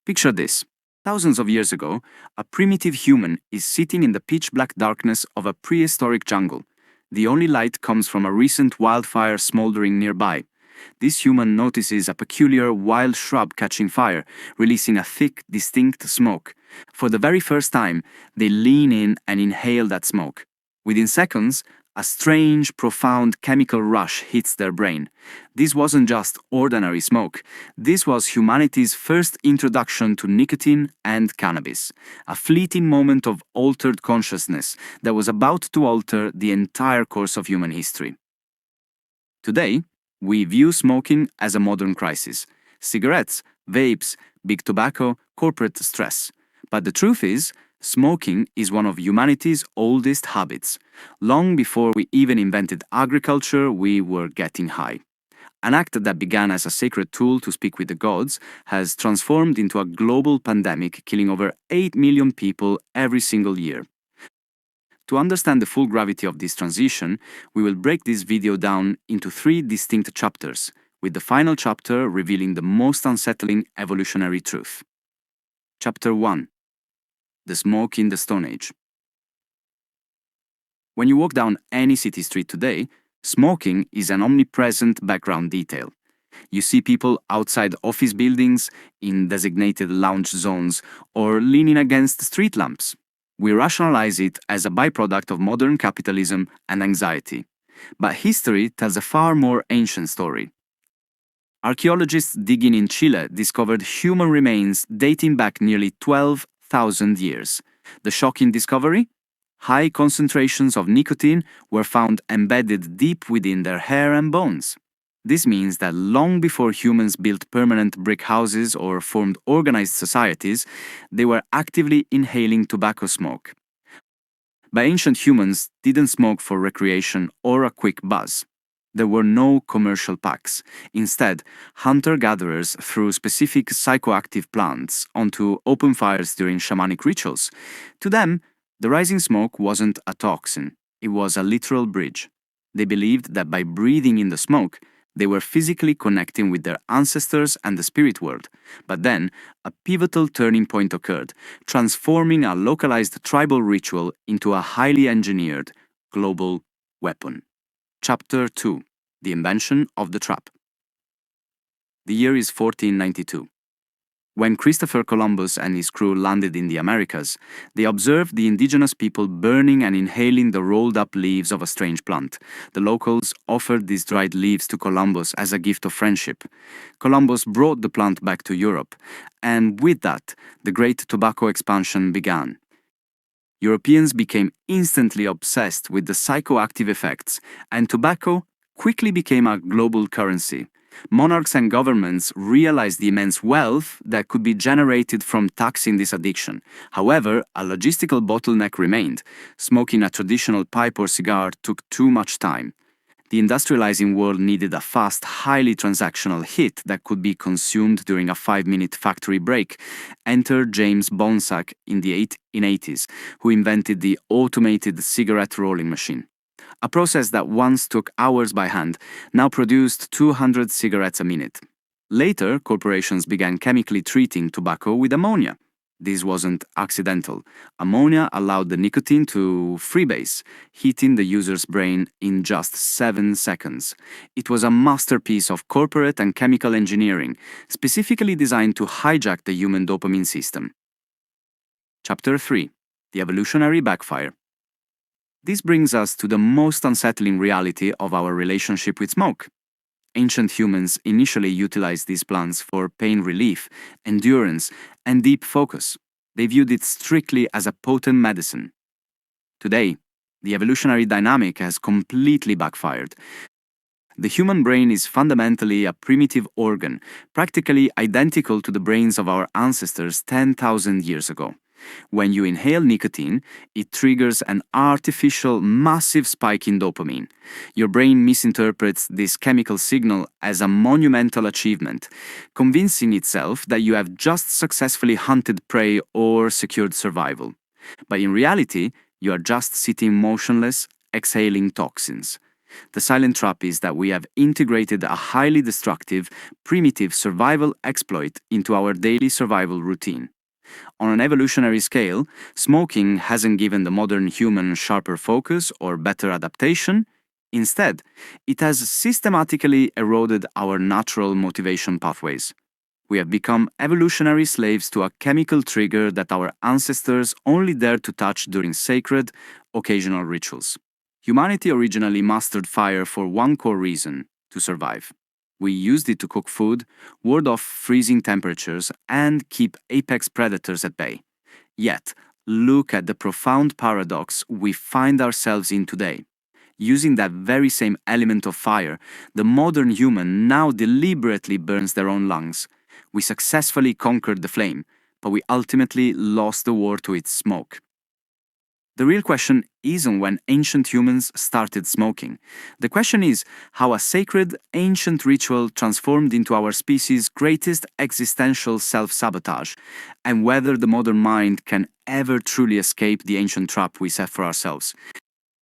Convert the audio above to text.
Picture this. Thousands of years ago, a primitive human is sitting in the pitch-black darkness of a prehistoric jungle. The only light comes from a recent wildfire smoldering nearby. This human notices a peculiar wild shrub catching fire, releasing a thick, distinct smoke. For the very first time, they lean in and inhale that smoke. Within seconds, a strange, profound chemical rush hits their brain. This wasn't just ordinary smoke. This was humanity's first introduction to nicotine and cannabis, a fleeting moment of altered consciousness that was about to alter the entire course of human history. Today, we view smoking as a modern crisis. Cigarettes, vapes, big tobacco, corporate stress. But the truth is, smoking is one of humanity's oldest habits. Long before we even invented agriculture, we were getting high. An act that began as a sacred tool to speak with the gods has transformed into a global pandemic, killing over 8 million people every single year. To understand the full gravity of this transition, we will break this video down into 3 distinct chapters, with the final chapter revealing the most unsettling evolutionary truth. Chapter 1. The smoke in the Stone Age. When you walk down any city street today, smoking is an omnipresent background detail. You see people outside office buildings, in designated lounge zones, or leaning against street lamps. We rationalize it as a byproduct of modern capitalism and anxiety. But history tells a far more ancient story. Archaeologists digging in Chile discovered human remains dating back nearly 12,000 years. The shocking discovery? High concentrations of nicotine were found embedded deep within their hair and bones. This means that long before humans built permanent brick houses or formed organized societies, they were actively inhaling tobacco smoke. But ancient humans didn't smoke for recreation or a quick buzz. There were no commercial packs. Instead, hunter-gatherers threw specific psychoactive plants onto open fires during shamanic rituals. To them, the rising smoke wasn't a toxin, it was a literal bridge. They believed that by breathing in the smoke, they were physically connecting with their ancestors and the spirit world. But then, a pivotal turning point occurred, transforming a localized tribal ritual into a highly engineered, global weapon. Chapter 2. The Invention of the Trap. The year is 1492. When Christopher Columbus and his crew landed in the Americas, they observed the indigenous people burning and inhaling the rolled-up leaves of a strange plant. The locals offered these dried leaves to Columbus as a gift of friendship. Columbus brought the plant back to Europe, and with that, the great tobacco expansion began. Europeans became instantly obsessed with the psychoactive effects, and tobacco quickly became a global currency. Monarchs and governments realized the immense wealth that could be generated from taxing this addiction. However, a logistical bottleneck remained. Smoking a traditional pipe or cigar took too much time. The industrializing world needed a fast, highly transactional hit that could be consumed during a 5-minute factory break. Enter James Bonsack in the 1880s, who invented the automated cigarette rolling machine. A process that once took hours by hand now produced 200 cigarettes a minute. Later, corporations began chemically treating tobacco with ammonia. This wasn't accidental. Ammonia allowed the nicotine to freebase, heating the user's brain in just 7 seconds. It was a masterpiece of corporate and chemical engineering, specifically designed to hijack the human dopamine system. Chapter 3. The Evolutionary Backfire. This brings us to the most unsettling reality of our relationship with smoke. Ancient humans initially utilized these plants for pain relief, endurance, and deep focus. They viewed it strictly as a potent medicine. Today, the evolutionary dynamic has completely backfired. The human brain is fundamentally a primitive organ, practically identical to the brains of our ancestors 10,000 years ago. When you inhale nicotine, it triggers an artificial, massive spike in dopamine. Your brain misinterprets this chemical signal as a monumental achievement, convincing itself that you have just successfully hunted prey or secured survival. But in reality, you are just sitting motionless, exhaling toxins. The silent trap is that we have integrated a highly destructive, primitive survival exploit into our daily survival routine. On an evolutionary scale, smoking hasn't given the modern human sharper focus or better adaptation. Instead, it has systematically eroded our natural motivation pathways. We have become evolutionary slaves to a chemical trigger that our ancestors only dared to touch during sacred, occasional rituals. Humanity originally mastered fire for one core reason: to survive. We used it to cook food, ward off freezing temperatures, and keep apex predators at bay. Yet, look at the profound paradox we find ourselves in today. Using that very same element of fire, the modern human now deliberately burns their own lungs. We successfully conquered the flame, but we ultimately lost the war to its smoke. The real question isn't when ancient humans started smoking. The question is how a sacred, ancient ritual transformed into our species' greatest existential self-sabotage, and whether the modern mind can ever truly escape the ancient trap we set for ourselves.